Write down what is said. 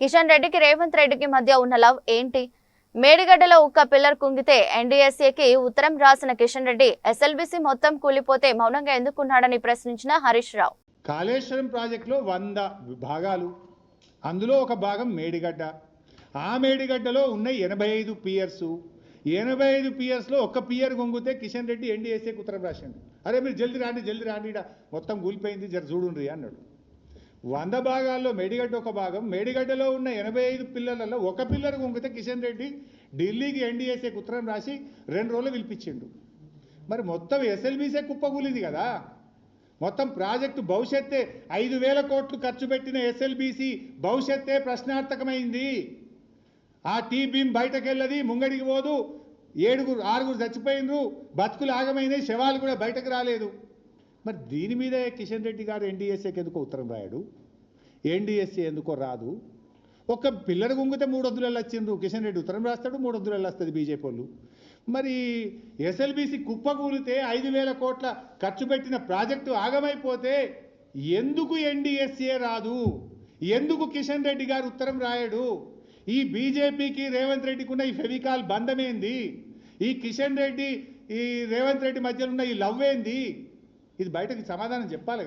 కిషన్ రెడ్డికి రేవంత్ రెడ్డికి మధ్య ఉన్న లవ్ ఏంటి? మేడిగడ్డలో ఒక్క పిల్లర్ కుంగితే ఎన్డీఎస్ఏకి ఉత్తరం రాసిన కిషన్ రెడ్డి ఎస్ఎల్బీసీ మొత్తం కూలిపోతే మౌనంగా ఎందుకున్నాడని ప్రశ్నించిన హరీష్ రావు. కాళేశ్వరం ప్రాజెక్టులో 100 భాగాలు, అందులో ఒక భాగం మేడిగడ్డ. ఆ మేడిగడ్డలో ఉన్న 85 పియర్స్, 85 పియర్స్లో ఒక పియర్ కొంగితే కిషన్ రెడ్డి ఎన్డీఎస్ఏకి ఉత్తరం రాసిండు. అరే మీరు జల్దీ రాండి, మొత్తం కూలిపోయింది, జర చూడుండ్రి అన్నాడు. 100 భాగాల్లో మేడిగడ్డ ఒక భాగం, మేడిగడ్డలో ఉన్న 85 పిల్లర్లలో ఒక పిల్లర్ కొంగితే కిషన్ రెడ్డి ఢిల్లీకి ఎన్డీఎస్ఏకి ఉత్తరం రాసి 2 రోజులు పిలిపించిండు. మరి మొత్తం ఎస్ఎల్బీసీ కుప్పకూలింది కదా, మొత్తం ప్రాజెక్టు భవిష్యత్తే 5,000 కోట్లు ఖర్చు పెట్టిన ఎస్ఎల్బీసీ భవిష్యత్తే ప్రశ్నార్థకమైంది. ఆ టీ బీమ్ బయటకెళ్ళది, ముంగడికి పోదు, 6 చచ్చిపోయినరు, బతుకులు ఆగమైనాయి, శవాలు కూడా బయటకు రాలేదు. మరి దీని మీద కిషన్ రెడ్డి గారు ఎన్డీఎస్ఏకి ఎందుకో ఉత్తరం రాయడు, ఎన్డీఎస్ఏ ఎందుకో రాదు. ఒక పిల్లర్ గుంగితే 300 వచ్చిండ్రు, కిషన్ రెడ్డి ఉత్తరం రాస్తాడు, 300 వస్తుంది బీజేపీ వాళ్ళు. మరి ఎస్ఎల్బీసీ కుప్పకూలితే 5,000 కోట్ల ఖర్చు పెట్టిన ప్రాజెక్టు ఆగమైపోతే ఎందుకు ఎన్డీఎస్ఏ రాదు, ఎందుకు కిషన్ రెడ్డి గారు ఉత్తరం రాయడు? ఈ బీజేపీకి రేవంత్ రెడ్డికి ఉన్న ఈ ఫెవికాల్ బంధమేంది? ఈ కిషన్ రెడ్డి ఈ రేవంత్ రెడ్డి మధ్యలో ఉన్న ఈ లవ్ ఏంది? ఇది బయటకు సమాధానం చెప్పాలి.